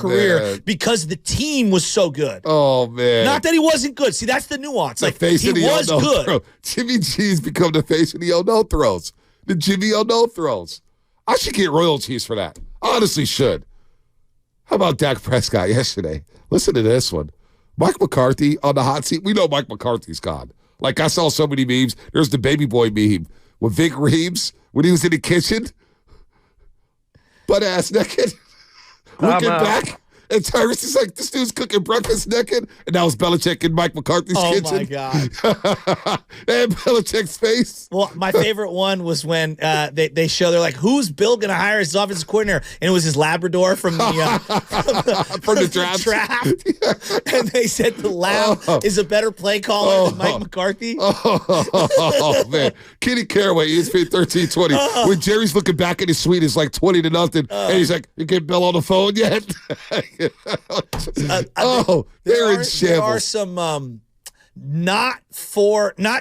career because the team was so good. Oh, man. Not that he wasn't good. See, that's the nuance. The face he of the was good. throw. Jimmy G's become the face of the no throws. The Jimmy no throws. I should get royalties for that. I honestly should. How about Dak Prescott yesterday? Listen to this one. Mike McCarthy on the hot seat. We know Mike McCarthy's gone. Like, I saw so many memes. There's the baby boy meme with Vic Reeves when he was in the kitchen, butt-ass naked, looking back. And Tyrus is like, this dude's cooking breakfast naked. And that was Belichick in Mike McCarthy's kitchen. Oh, my God. And Belichick's face. Well, my favorite one was when they show, they're like, who's Bill going to hire as his offensive coordinator? And it was his Labrador from the draft. And they said the Lab is a better play caller than Mike McCarthy. Oh, man. Kenny Caraway, ESPN 1320. When Jerry's looking back at his suite, it's like 20-0. And he's like, you get Bill on the phone yet? They're in shambles. There are some not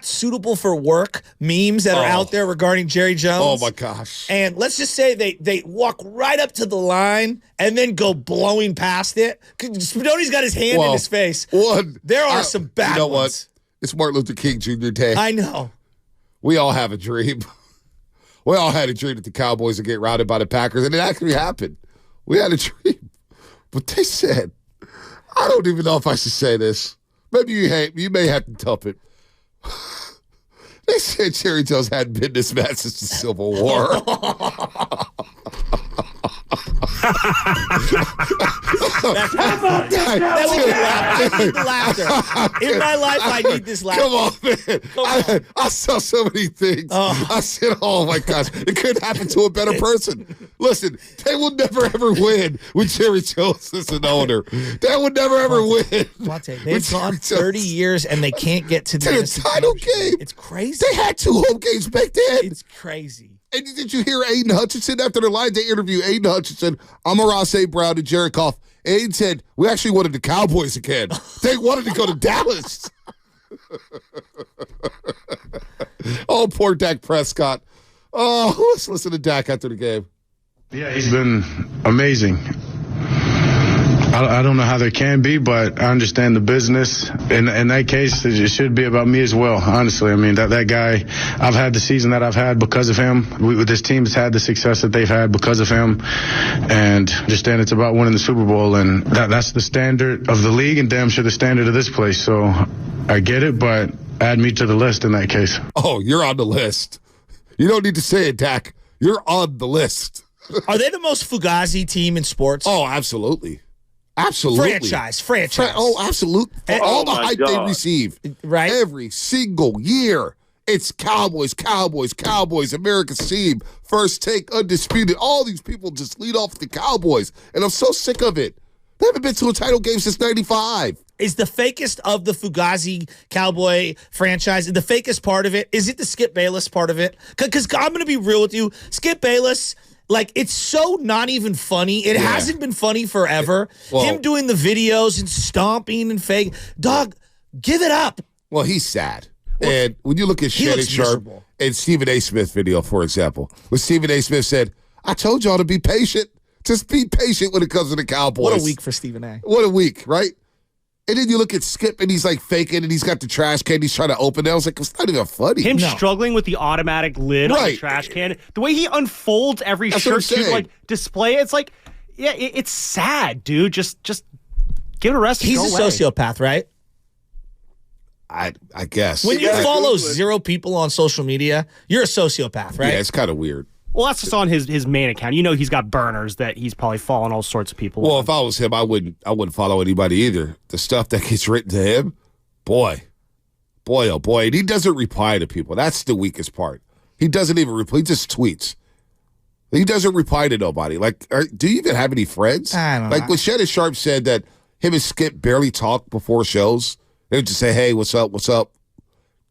suitable for work memes that are out there regarding Jerry Jones. Oh, my gosh. And let's just say they walk right up to the line and then go blowing past it. Spadoni's got his hand in his face. There are some bad ones. What? It's Martin Luther King Jr. Day. I know. We all have a dream. We all had a dream that the Cowboys would get routed by the Packers, and it actually happened. We had a dream. But they said, I don't even know if I should say this. Maybe you may have to dump it. They said Jerry Jones hadn't been this mad since the Civil War. That was I need the laughter. In my life, I need this laughter. Come on, man. I saw so many things. I said, oh, my gosh. It could happen to a better person. Listen, they will never, ever win with Jerry Jones as an owner. They will never, ever win. They've gone 30 years, and they can't get to the title game. It's crazy. They had 2 home games back then. It's crazy. And did you hear Aiden Hutchinson after the line? They interviewed Aiden Hutchinson, Amon-Ra St. Brown, and Jared Goff. Aiden said, we actually wanted the Cowboys again. They wanted to go to Dallas. Oh, poor Dak Prescott. Oh, let's listen to Dak after the game. Yeah, he's been amazing. I don't know how there can be, but I understand the business. In that case, it should be about me as well, honestly. I mean, that guy, I've had the season that I've had because of him. This team has had the success that they've had because of him. And understand it's about winning the Super Bowl, and that's the standard of the league and damn sure the standard of this place. So I get it, but add me to the list in that case. Oh, you're on the list. You don't need to say it, Dak. You're on the list. Are they the most fugazi team in sports? Oh, absolutely. Absolutely. Franchise. Absolutely. For all the hype they receive. Right. Every single year. It's Cowboys, America's team. First take, undisputed. All these people just lead off the Cowboys. And I'm so sick of it. They haven't been to a title game since 95. Is the fakest of the Fugazi Cowboy franchise, the fakest part of it, is it the Skip Bayless part of it? Because I'm going to be real with you. Skip Bayless, like, it's so not even funny. It hasn't been funny forever. Him doing the videos and stomping and fake. Dog, give it up. Well, he's sad. And when you look at Shannon Sharp and Stephen A. Smith video, for example, when Stephen A. Smith said, I told y'all to be patient. Just be patient when it comes to the Cowboys. What a week for Stephen A. What a week, right? And then you look at Skip, and he's like faking, and he's got the trash can. He's trying to open it. I was like, it's not even funny. Him struggling with the automatic lid on the trash can. The way he unfolds every shirt to like display it. It's like, yeah, it's sad, dude. Just give it a rest. He's a sociopath, right? I guess. When you follow 0 people on social media, you're a sociopath, right? Yeah, it's kind of weird. Well, that's just on his main account. You know, he's got burners that he's probably following all sorts of people. Well, if I was him, I wouldn't follow anybody either. The stuff that gets written to him, boy, oh boy, and he doesn't reply to people. That's the weakest part. He doesn't even reply. He just tweets. He doesn't reply to nobody. Like, do you even have any friends? I don't know. Like when Shannon Sharp said that him and Skip barely talk before shows. They would just say, "Hey, what's up? What's up?"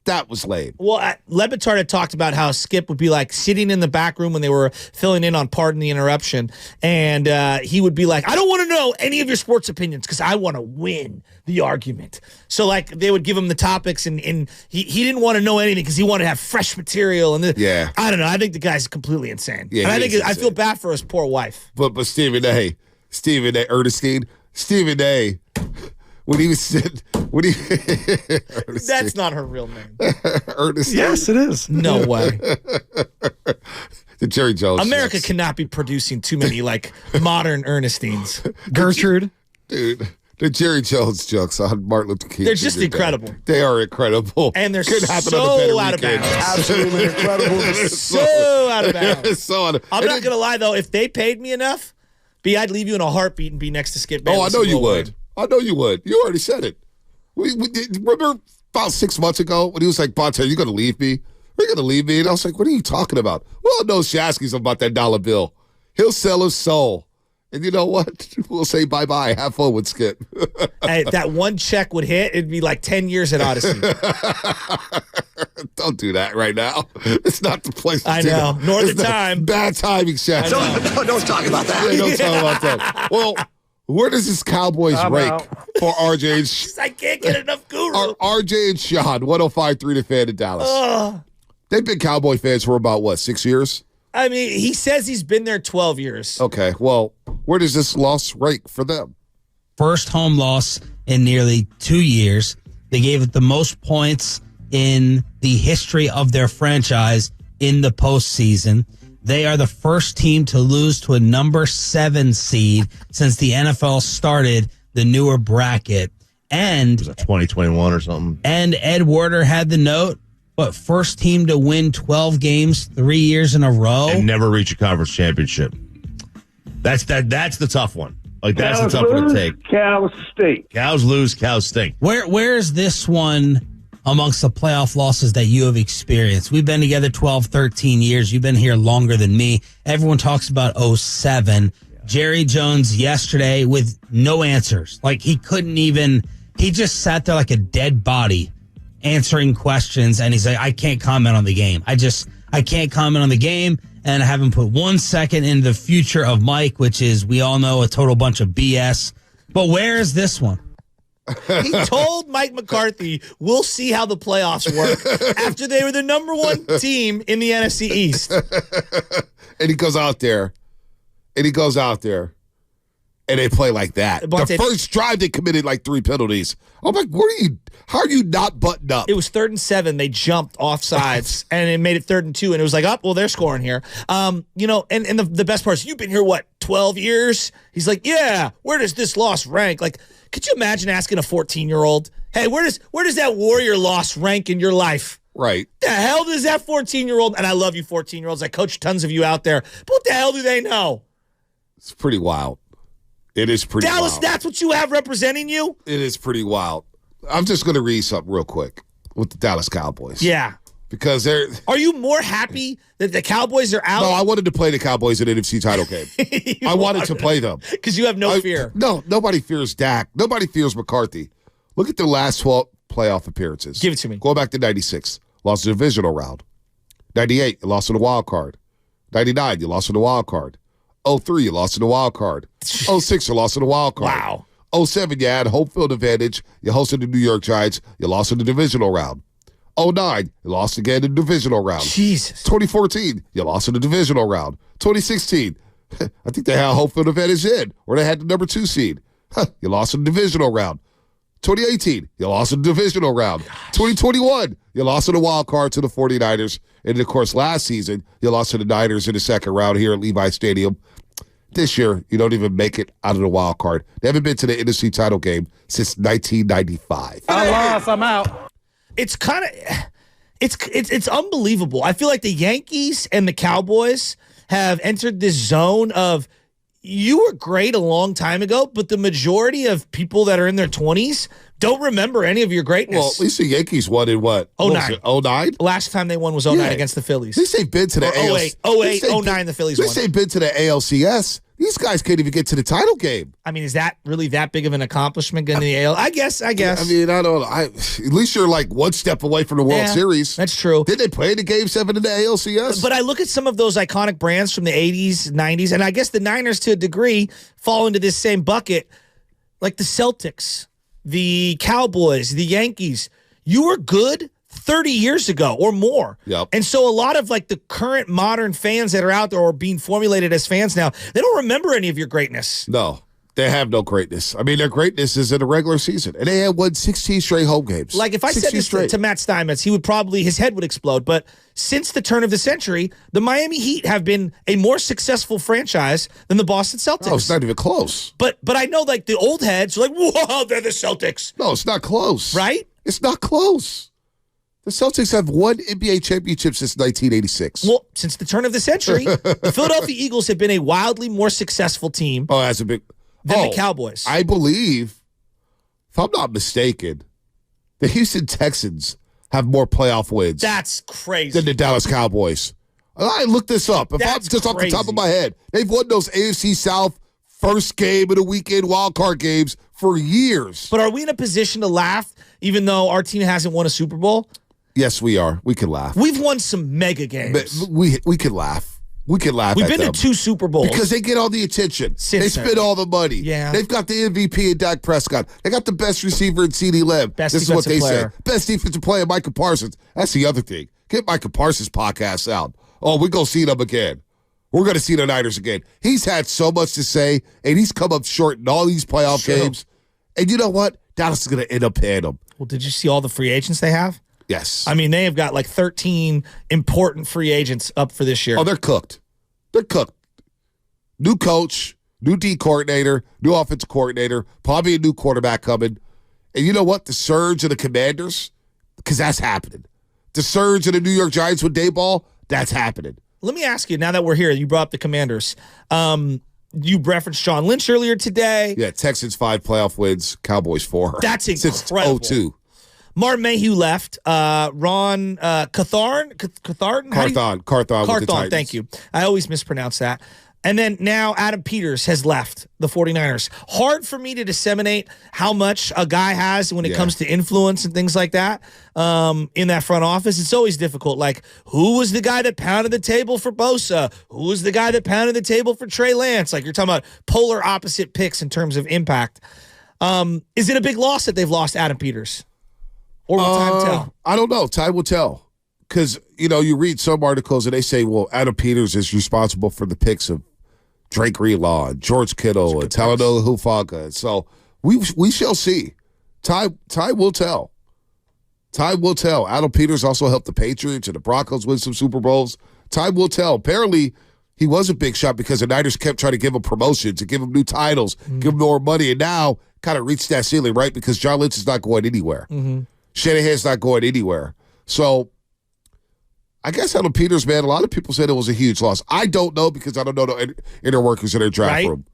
That was lame. Well, Le Batard had talked about how Skip would be like sitting in the back room when they were filling in on Pardon the Interruption, and he would be like, I don't want to know any of your sports opinions because I want to win the argument. So, like, they would give him the topics, and he didn't want to know anything because he wanted to have fresh material. And I don't know. I think the guy's completely insane. Yeah, and I feel bad for his poor wife. But Stephen A., Stephen A. Ernestine. Stephen A. When he was sitting, That's not her real name. Ernestine. Yes, it is. No way. The Jerry Jones. America jokes. cannot be producing too many like modern Ernestines. Gertrude. Dude, the Jerry Jones jokes on Martin Luther King. They're just Jr. Day. incredible. They are incredible. And they're Couldn't happen on a so better out of weekend. bounds. Absolutely incredible. So out of bounds. I'm not going to lie, though. If they paid me enough, I'd leave you in a heartbeat and be next to Skip Bayless. Oh, I know you would. I know you would. You already said it. Remember about 6 months ago when he was like, Bonte, are you going to leave me? Are you going to leave me? And I was like, what are you talking about? Well, no, Shasky's about that dollar bill. He'll sell his soul. And you know what? We'll say bye-bye. Have fun with Skip. Hey, if that one check would hit, it'd be like 10 years at Odyssey. Don't do that right now. It's not the place to do know. that. Nor the It's not- time. Bad timing, Shasky. Don't talk about that. Yeah, don't talk about that. Well, where does this Cowboys rank for RJ and I can't get enough guru. RJ and Sean, 105.3 The Fan in Dallas? They've been Cowboy fans for about, 6 years? I mean, he says he's been there 12 years. Okay, well, where does this loss rank for them? First home loss in nearly 2 years. They gave it the most points in the history of their franchise in the postseason. They are the first team to lose to a number 7 seed since the NFL started the newer bracket. And 2021 or something. And Ed Werder had the note, but first team to win 12 games 3 years in a row. And never reach a conference championship. That's the tough one. Like, that's the tough one to take. Cows stink. Cows lose, cows stink. Where is this one amongst the playoff losses that you have experienced? We've been together 12, 13 years. You've been here longer than me. Everyone talks about 07. Jerry Jones yesterday with no answers. Like, he just sat there like a dead body answering questions, and he's like, I can't comment on the game. I can't comment on the game, and I haven't put 1 second into the future of Mike, which is, we all know, a total bunch of BS. But where is this one? He told Mike McCarthy, we'll see how the playoffs work after they were the number 1 team in the NFC East. And he goes out there, and they play like that. But the first drive, they committed like 3 penalties. I'm like, how are you not buttoned up? It was 3rd and 7. They jumped off sides, and it made it 3rd and 2, and it was like, well, they're scoring here. And the best part is, you've been here, 12 years? He's like, yeah, where does this loss rank? Like, could you imagine asking a 14-year-old, hey, where does that Warrior loss rank in your life? Right. The hell does that 14-year-old, and I love you 14-year-olds, I coach tons of you out there, but what the hell do they know? It's pretty wild. It is pretty Dallas, wild. that's what you have representing you? It is pretty wild. I'm just going to read something real quick with the Dallas Cowboys. Yeah. Because they're... Are you more happy that the Cowboys are out? No, I wanted to play the Cowboys in an NFC title game. I wanted to play them. Because you have no fear. No, nobody fears Dak. Nobody fears McCarthy. Look at their last 12 playoff appearances. Give it to me. Going back to 96, lost the divisional round. 98, you lost in the wild card. 99, you lost in the wild card. 03, you lost in the wild card. 06, you lost in the wild card. Wow. 07, you had home field advantage. You hosted the New York Giants. You lost in the divisional round. 09, you lost again in the divisional round. Jesus. 2014, you lost in the divisional round. 2016, I think they had home field advantage in, or they had the number 2 seed. You lost in the divisional round. 2018, you lost in the divisional round. 2021, you lost in the wild card to the 49ers. And, of course, last season, you lost to the Niners in the second round here at Levi Stadium. This year, you don't even make it out of the wild card. They haven't been to the NFC title game since 1995. I lost. I'm out. It's kind of it's unbelievable. I feel like the Yankees and the Cowboys have entered this zone of, you were great a long time ago, but the majority of people that are in their 20s don't remember any of your greatness. Well, at least the Yankees won in what? 09. 09? Last time they won was 09 against the Phillies. At least they've been to the ALCS. 08, 09, the Phillies won. At least they've been to the ALCS. These guys can't even get to the title game. I mean, is that really that big of an accomplishment in the AL? I guess. I mean, I don't know. At least you're like one step away from the World Series. That's true. Did they play the Game 7 in the ALCS? But I look at some of those iconic brands from the 80s, 90s, and I guess the Niners, to a degree, fall into this same bucket. Like the Celtics, the Cowboys, the Yankees. You were good 30 years ago or more. Yep. And so a lot of like the current modern fans that are out there or being formulated as fans now, they don't remember any of your greatness. No. They have no greatness. I mean, their greatness is in the regular season. And they had won 16 straight home games. Like, if I said this to Matt Steinmetz, his head would explode. But since the turn of the century, the Miami Heat have been a more successful franchise than the Boston Celtics. No, it's not even close. But I know, like, the old heads are like, whoa, they're the Celtics. No, it's not close. Right? It's not close. The Celtics have won NBA championship since 1986. Well, since the turn of the century, the Philadelphia Eagles have been a wildly more successful team. Oh, that's a big... than the Cowboys. I believe, if I'm not mistaken, the Houston Texans have more playoff wins. That's crazy. Than the Dallas Cowboys. I looked this up. If I'm just off the top of my head, they've won those AFC South first game of the weekend wildcard games for years. But are we in a position to laugh, even though our team hasn't won a Super Bowl? Yes, we are. We can laugh. We've won some mega games. But we can laugh. We can laugh. We've at been them to 2 Super Bowls. because they get all the attention. They spend all the money. Yeah. They've got the MVP in Dak Prescott. They got the best receiver in CeeDee Lamb. Best this is what they defensive player. say. Best defensive player, Micah Parsons. That's the other thing. Get Micah Parsons' podcast out. Oh, we're going to see them again. We're going to see the Niners again. He's had so much to say, and he's come up short in all these playoff games. And you know what? Dallas is going to end up paying him. Well, did you see all the free agents they have? Yes. I mean, they have got like 13 important free agents up for this year. Oh, they're cooked. They're cooked. New coach, new D coordinator, new offensive coordinator, probably a new quarterback coming. And you know what? The surge of the Commanders, because that's happening. The surge of the New York Giants with Dayball, that's happening. Let me ask you, now that we're here, you brought up the Commanders. You referenced John Lynch earlier today. Yeah, Texans 5 playoff wins, Cowboys 4. That's incredible. Since 2002. Martin Mayhew left. Ron Carthon with the Titans. Thank you. I always mispronounce that. And then now Adam Peters has left the 49ers. Hard for me to disseminate how much a guy has when it comes to influence and things like that in that front office. It's always difficult. Like, who was the guy that pounded the table for Bosa? Who was the guy that pounded the table for Trey Lance? Like, you're talking about polar opposite picks in terms of impact. Is it a big loss that they've lost Adam Peters? Or will time tell? I don't know. Time will tell. Because, you read some articles and they say, well, Adam Peters is responsible for the picks of Drake Greenlaw, George Kittle, and Talanoa Hufanga. So we shall see. Time will tell. Time will tell. Adam Peters also helped the Patriots and the Broncos win some Super Bowls. Time will tell. Apparently, he was a big shot because the Niners kept trying to give him promotions, to give him new titles, give him more money, and now kind of reached that ceiling, right? Because John Lynch is not going anywhere. Shanahan's not going anywhere. So I guess Adam Peters, man, a lot of people said it was a huge loss. I don't know because I don't know the inner workings in their draft room.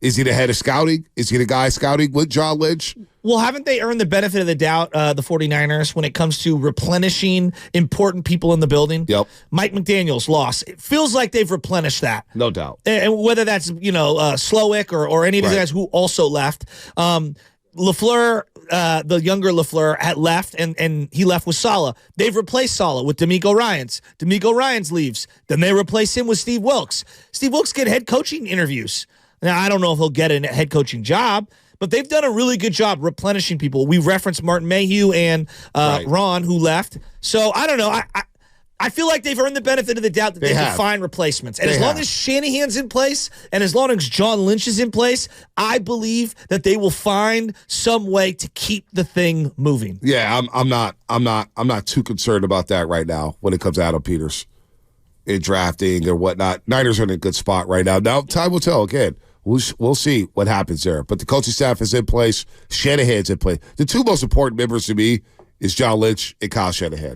Is he the head of scouting? Is he the guy scouting with John Lynch? Well, haven't they earned the benefit of the doubt, the 49ers, when it comes to replenishing important people in the building? Yep. Mike McDaniel's loss. It feels like they've replenished that. No doubt. And whether that's, Slowick or any of these guys who also left. LaFleur, the younger LaFleur, had left, and he left with Saleh. They've replaced Saleh with D'Amico Ryans. D'Amico Ryans leaves. Then they replace him with Steve Wilkes. Steve Wilkes get head coaching interviews. Now, I don't know if he'll get a head coaching job, but they've done a really good job replenishing people. We referenced Martin Mayhew and Ron, who left. So, I don't know. I feel like they've earned the benefit of the doubt that they can find replacements. And as long as Shanahan's in place and as long as John Lynch is in place, I believe that they will find some way to keep the thing moving. Yeah, I'm not too concerned about that right now when it comes to Adam Peters in drafting or whatnot. Niners are in a good spot right now. Now, time will tell again. We'll see what happens there. But the coaching staff is in place. Shanahan's in place. The two most important members to me is John Lynch and Kyle Shanahan.